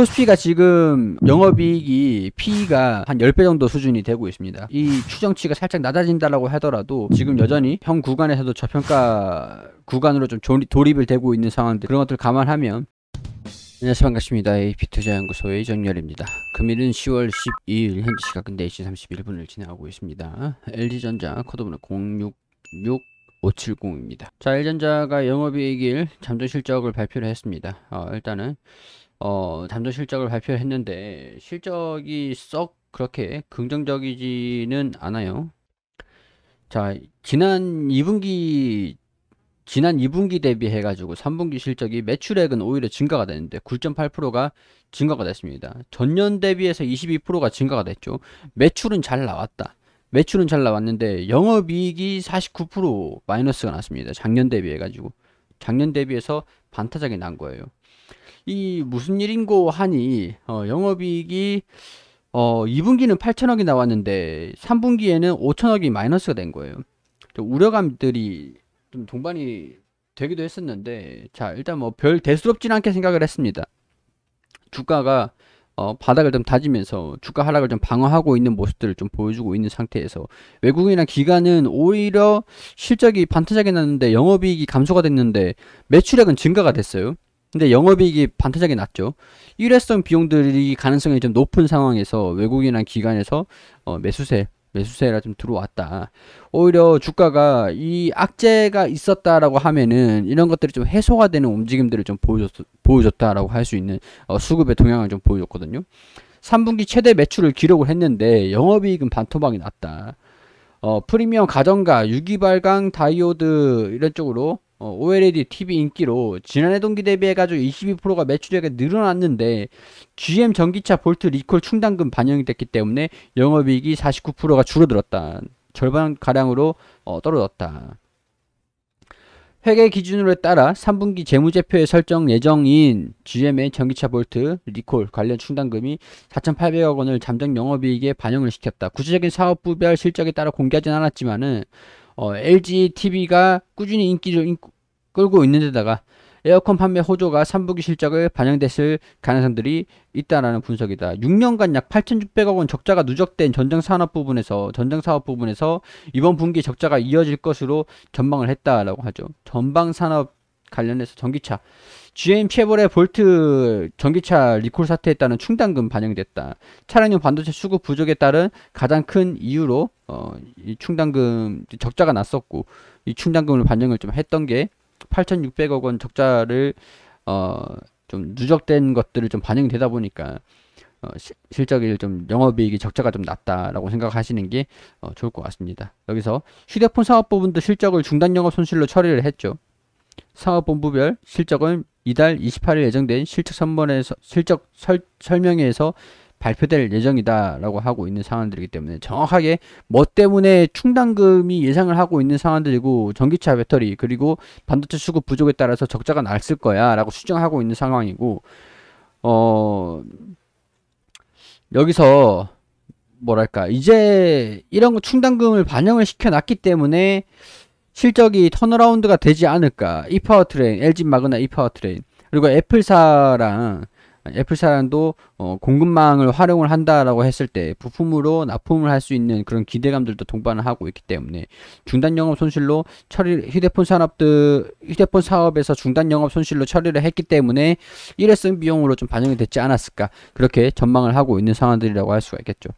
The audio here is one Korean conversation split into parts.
코스피가 지금 영업이익이 PE가 한 10배 정도 수준이 되고 있습니다. 이 추정치가 살짝 낮아진다라고 하더라도 지금 여전히 형 구간에서도 저평가 구간으로 좀 돌입을 되고 있는 상황들, 그런 것들 감안하면. 안녕하세요, 반갑습니다. AP투자연구소의 정렬입니다. 금일은 10월 12일 현재 시각은 4시 31분을 지나고 있습니다. LG전자 코드번호 066570입니다. 자, LG전자가 영업이익일 잠정실적을 발표를 했습니다. 일단은 잠정실적을 발표를 했는데 실적이 썩 그렇게 긍정적이지는 않아요. 자, 지난 2분기 대비해 가지고 3분기 실적이 매출액은 오히려 증가가 됐는데 9.8%가 증가가 됐습니다. 전년 대비해서 22%가 증가가 됐죠. 매출은 잘 나왔는데 영업이익이 49% 마이너스가 났습니다. 작년 대비해 가지고. 작년 대비해서 반타작이 난 거예요. 이 무슨 일인고 하니 영업이익이 2분기는 8천억이 나왔는데 3분기에는 5천억이 마이너스가 된 거예요. 좀 우려감들이 좀 동반이 되기도 했었는데, 자, 일단 뭐 별 대수롭진 않게 생각을 했습니다. 주가가 바닥을 좀 다지면서 주가 하락을 좀 방어하고 있는 모습들을 좀 보여주고 있는 상태에서 외국인이나 기관은 오히려 실적이 반타작이 났는데 영업이익이 감소가 됐는데 매출액은 증가가 됐어요. 근데 영업이익이 반타작이 났죠. 일회성 비용들이 가능성이 좀 높은 상황에서 외국인이나 기관에서 매수세라 좀 들어왔다. 오히려 주가가 이 악재가 있었다라고 하면은 이런 것들이 좀 해소가 되는 움직임들을 좀 보여줬다라고 할 수 있는 수급의 동향을 좀 보여줬거든요. 3분기 최대 매출을 기록을 했는데 영업이익은 반토막이 났다. 프리미엄 가전가, 유기발광 다이오드 이런 쪽으로 OLED TV 인기로 지난해 동기 대비해가지고 22%가 매출액이 늘어났는데 GM 전기차 볼트 리콜 충당금 반영이 됐기 때문에 영업이익이 49%가 줄어들었다. 절반가량으로 떨어졌다. 회계 기준으로 따라 3분기 재무제표에 설정 예정인 GM의 전기차 볼트 리콜 관련 충당금이 4,800억 원을 잠정 영업이익에 반영을 시켰다. 구체적인 사업부별 실적에 따라 공개하진 않았지만은 LG TV가 꾸준히 인기를 끌고 있는 데다가 에어컨 판매 호조가 3분기 실적을 반영됐을 가능성들이 있다라는 분석이다. 6년간 약 8,600억 원 적자가 누적된 전장사업 부분에서 이번 분기 적자가 이어질 것으로 전망을 했다라고 하죠. 전방산업 관련해서 전기차 GM 쉐보레 볼트 전기차 리콜 사태에 따른 충당금 반영됐다. 차량용 반도체 수급 부족에 따른 가장 큰 이유로 이 충당금 적자가 났었고, 이 충당금을 반영을 좀 했던 게 8,600억 원 적자를 좀 누적된 것들을 좀 반영이 되다 보니까 실적이 좀 영업이익이 적자가 좀 났다라고 생각하시는 게 좋을 것 같습니다. 여기서 휴대폰 사업 부분도 실적을 중단 영업 손실로 처리를 했죠. 사업본부별 실적은 이달 28일 예정된 실적 설명회에서 발표될 예정이다 라고 하고 있는 상황들이기 때문에 정확하게 뭐 때문에 충당금이 예상을 하고 있는 상황들이고 전기차 배터리 그리고 반도체 수급 부족에 따라서 적자가 났을 거야 라고 수정하고 있는 상황이고, 여기서 뭐랄까 이제 이런 거 충당금을 반영을 시켜놨기 때문에 실적이 턴어라운드가 되지 않을까. 이파워트레인, LG 마그나 이파워트레인, 그리고 애플사랑도 공급망을 활용을 한다라고 했을 때 부품으로 납품을 할 수 있는 그런 기대감들도 동반을 하고 있기 때문에 중단 영업 손실로 휴대폰 사업에서 중단 영업 손실로 처리를 했기 때문에 일회성 비용으로 좀 반영이 됐지 않았을까, 그렇게 전망을 하고 있는 상황들이라고 할 수가 있겠죠.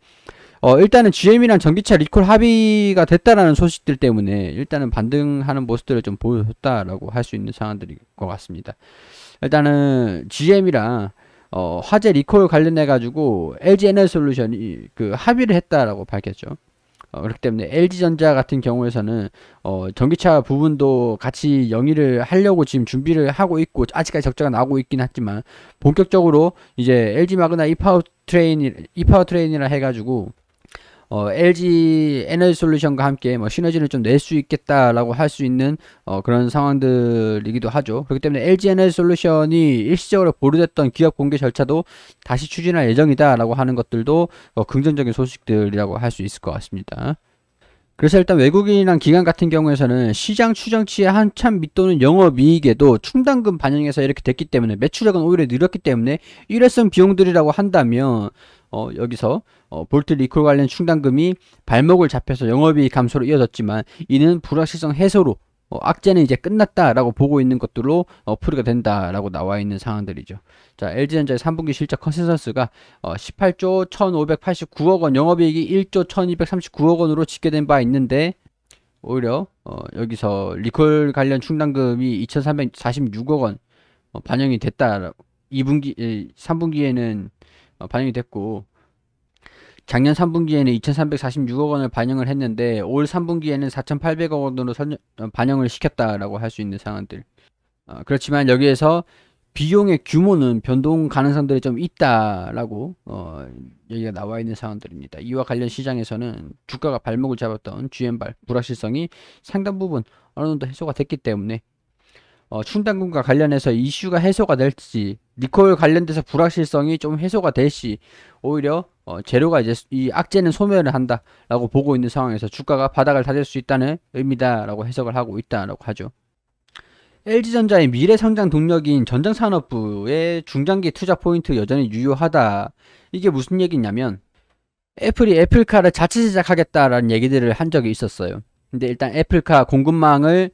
일단은 GM이랑 전기차 리콜 합의가 됐다라는 소식들 때문에 일단은 반등하는 모습들을 좀 보여줬다라고 할 수 있는 상황들일 것 같습니다. 일단은 GM이랑 화재 리콜 관련해 가지고 LG 에너지솔루션이 그 합의를 했다라고 밝혔죠. 그렇기 때문에 LG전자 같은 경우에서는 전기차 부분도 같이 영위를 하려고 지금 준비를 하고 있고, 아직까지 적자가 나오고 있긴 하지만 본격적으로 이제 LG 마그나 이파워트레인이라 해가지고 LG 에너지솔루션과 함께 뭐 시너지를 좀 낼 수 있겠다라고 할 수 있는 그런 상황들이기도 하죠. 그렇기 때문에 LG 에너지솔루션이 일시적으로 보류됐던 기업 공개 절차도 다시 추진할 예정이다라고 하는 것들도 긍정적인 소식들이라고 할 수 있을 것 같습니다. 그래서 일단 외국인이랑 기관 같은 경우에서는 시장 추정치에 한참 밑도는 영업이익에도 충당금 반영해서 이렇게 됐기 때문에 매출액은 오히려 늘었기 때문에 일회성 비용들이라고 한다면 여기서 볼트 리콜 관련 충당금이 발목을 잡혀서 영업이익 감소로 이어졌지만 이는 불확실성 해소로 악재는 이제 끝났다라고 보고 있는 것들로 풀이가 된다라고 나와 있는 상황들이죠. 자, LG전자의 3분기 실적 컨센서스가 18조 1,589억 원, 영업이익이 1조 1,239억 원으로 집계된 바 있는데 오히려 여기서 리콜 관련 충당금이 2,346억 원 반영이 됐다. 3분기에는 반영이 됐고 작년 3분기에는 2,346억 원을 반영을 했는데 올 3분기에는 4,800억 원으로 반영을 시켰다라고 할 수 있는 상황들. 그렇지만 여기에서 비용의 규모는 변동 가능성들이 좀 있다라고 여기가 나와 있는 상황들입니다. 이와 관련 시장에서는 주가가 발목을 잡았던 GM발 불확실성이 상당 부분 어느 정도 해소가 됐기 때문에 충당금과 관련해서 이슈가 해소가 될지 리콜 관련돼서 불확실성이 좀 해소가 될 시 오히려 재료가 이제 이 악재는 소멸을 한다라고 보고 있는 상황에서 주가가 바닥을 다질 수 있다는 의미다라고 해석을 하고 있다라고 하죠. LG전자의 미래 성장 동력인 전장산업부의 중장기 투자 포인트 여전히 유효하다. 이게 무슨 얘기냐면 애플이 애플카를 자체 제작하겠다라는 얘기들을 한 적이 있었어요. 근데 일단 애플카 공급망을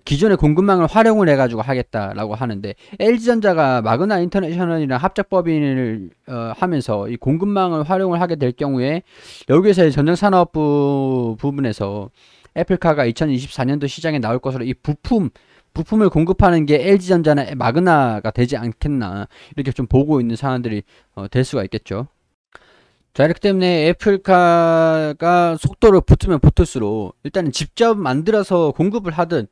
기존의 공급망을 활용을 해가지고 하겠다라고 하는데 LG전자가 마그나 인터내셔널이랑 합작법인을 하면서 이 공급망을 활용을 하게 될 경우에 여기에서 전장산업부 부분에서 애플카가 2024년도 시장에 나올 것으로 이 부품을 공급하는 게 LG전자나 마그나가 되지 않겠나 이렇게 좀 보고 있는 상황들이 될 수가 있겠죠. 자, 이렇기 때문에 애플카가 속도를 붙으면 붙을수록 일단은 직접 만들어서 공급을 하든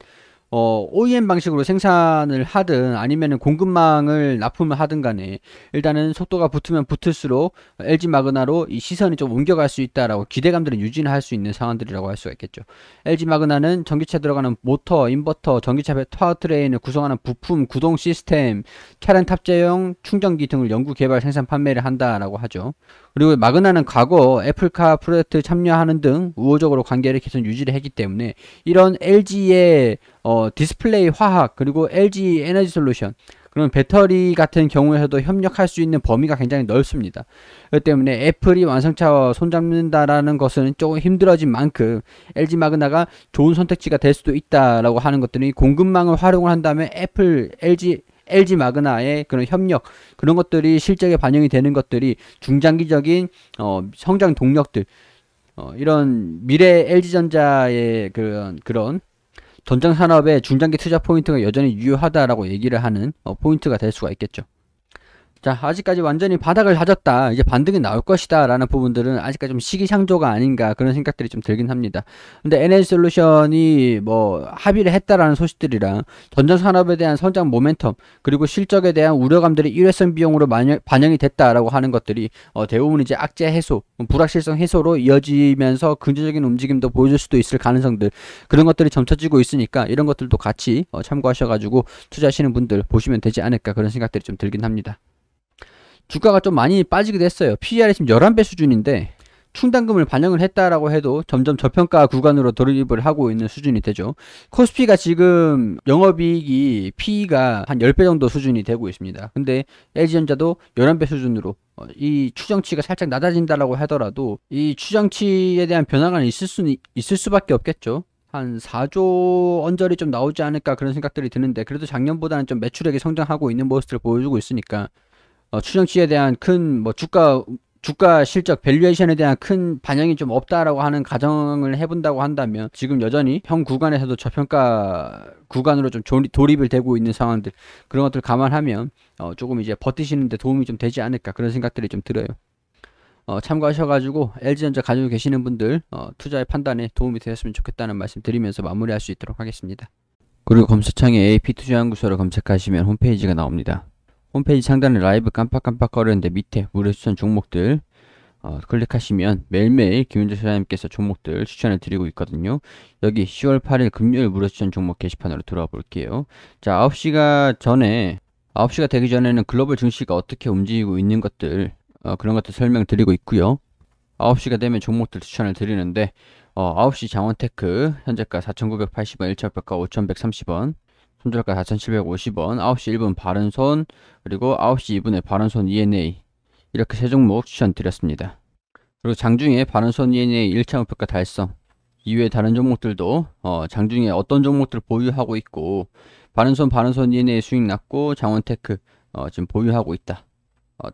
OEM 방식으로 생산을 하든 아니면은 공급망을 납품을 하든 간에 일단은 속도가 붙으면 붙을수록 LG 마그나로 이 시선이 좀 옮겨갈 수 있다라고 기대감들을 유지할 수 있는 상황들이라고 할 수가 있겠죠. LG 마그나는 전기차 들어가는 모터, 인버터, 전기차 파워트레인을 구성하는 부품, 구동 시스템, 차량 탑재용 충전기 등을 연구 개발 생산 판매를 한다라고 하죠. 그리고 마그나는 과거 애플카 프로젝트 참여하는 등 우호적으로 관계를 계속 유지를 했기 때문에 이런 LG의 디스플레이 화학 그리고 LG 에너지 솔루션 그런 배터리 같은 경우에서도 협력할 수 있는 범위가 굉장히 넓습니다. 그렇기 때문에 애플이 완성차와 손잡는다라는 것은 조금 힘들어진 만큼 LG 마그나가 좋은 선택지가 될 수도 있다라고 하는 것들이 공급망을 활용을 한다면 LG 마그나의 그런 협력 그런 것들이 실적에 반영이 되는 것들이 중장기적인 성장 동력들 이런 미래 LG전자의 그런 전장 산업의 중장기 투자 포인트가 여전히 유효하다라고 얘기를 하는 포인트가 될 수가 있겠죠. 자, 아직까지 완전히 바닥을 다졌다. 이제 반등이 나올 것이다. 라는 부분들은 아직까지 좀 시기상조가 아닌가 그런 생각들이 좀 들긴 합니다. 근데 NL솔루션이 뭐 합의를 했다라는 소식들이랑 전자산업에 대한 성장 모멘텀 그리고 실적에 대한 우려감들이 일회성 비용으로 반영이 됐다라고 하는 것들이 대부분 이제 악재 해소, 불확실성 해소로 이어지면서 긍정적인 움직임도 보여줄 수도 있을 가능성들 그런 것들이 점쳐지고 있으니까 이런 것들도 같이 참고하셔가지고 투자하시는 분들 보시면 되지 않을까 그런 생각들이 좀 들긴 합니다. 주가가 좀 많이 빠지기도 했어요. PER이 지금 11배 수준인데 충당금을 반영을 했다라고 해도 점점 저평가 구간으로 돌입을 하고 있는 수준이 되죠. 코스피가 지금 영업이익이 PE가 한 10배 정도 수준이 되고 있습니다. 근데 LG전자도 11배 수준으로 이 추정치가 살짝 낮아진다라고 하더라도 이 추정치에 대한 변화가 있을 수밖에 없겠죠. 한 4조 언저리 좀 나오지 않을까 그런 생각들이 드는데 그래도 작년보다는 좀 매출액이 성장하고 있는 모습을 보여주고 있으니까 추정치에 대한 큰 뭐 주가 실적 밸류에이션에 대한 큰 반영이 좀 없다라고 하는 가정을 해본다고 한다면 지금 여전히 형 구간에서도 저평가 구간으로 좀 돌입을 되고 있는 상황들 그런 것들 감안하면 조금 이제 버티시는데 도움이 좀 되지 않을까 그런 생각들이 좀 들어요. 참고하셔가지고 LG전자 가지고 계시는 분들 투자의 판단에 도움이 되었으면 좋겠다는 말씀 드리면서 마무리할 수 있도록 하겠습니다. 그리고 검색창에 AP투자연구소를 검색하시면 홈페이지가 나옵니다. 홈페이지 상단에 라이브 깜빡깜빡 거리는데 밑에 무료 추천 종목들 클릭하시면 매일매일 김윤재 소장님께서 종목들 추천을 드리고 있거든요. 여기 10월 8일 금요일 무료 추천 종목 게시판으로 들어와 볼게요. 자, 9시가 되기 전에는 글로벌 증시가 어떻게 움직이고 있는 것들 그런 것들 설명드리고 있고요. 9시가 되면 종목들 추천을 드리는데 9시 장원테크 현재가 4,980원, 1차 목표가 5,130원, 손절가 4,750원, 9시 1분 바른손, 그리고 9시 2분에 바른손 ENA 이렇게 세 종목 추천드렸습니다. 그리고 장중에 바른손 ENA 1차 목표가 달성 이외에 다른 종목들도 장중에 어떤 종목들을 보유하고 있고 바른손 ENA 수익 났고 장원테크 지금 보유하고 있다.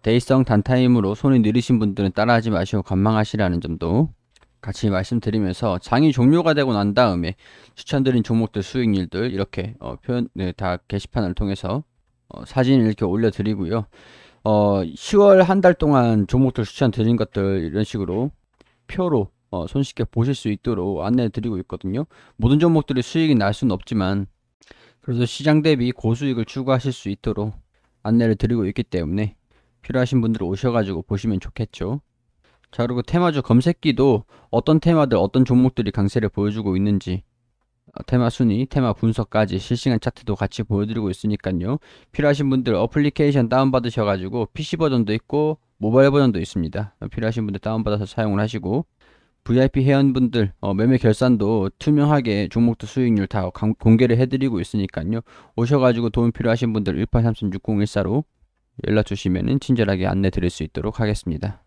대의성 단타임으로 손이 느리신 분들은 따라하지 마시고 관망하시라는 점도 같이 말씀드리면서 장이 종료가 되고 난 다음에 추천드린 종목들 수익률들 이렇게 네, 다 게시판을 통해서 사진을 이렇게 올려드리고요. 10월 한 달 동안 종목들 추천드린 것들 이런 식으로 표로 손쉽게 보실 수 있도록 안내 드리고 있거든요. 모든 종목들이 수익이 날 수는 없지만 그래서 시장 대비 고수익을 추구하실 수 있도록 안내를 드리고 있기 때문에 필요하신 분들 오셔가지고 보시면 좋겠죠. 자, 그리고 테마주 검색기도 어떤 테마들 어떤 종목들이 강세를 보여주고 있는지 테마 순위, 테마 분석까지 실시간 차트도 같이 보여드리고 있으니까요. 필요하신 분들 어플리케이션 다운받으셔가지고 PC 버전도 있고 모바일 버전도 있습니다. 필요하신 분들 다운받아서 사용을 하시고 VIP 회원분들 매매 결산도 투명하게 종목도 수익률 다 공개를 해드리고 있으니까요. 오셔가지고 도움 필요하신 분들 1833-6014로 연락 주시면 친절하게 안내 드릴 수 있도록 하겠습니다.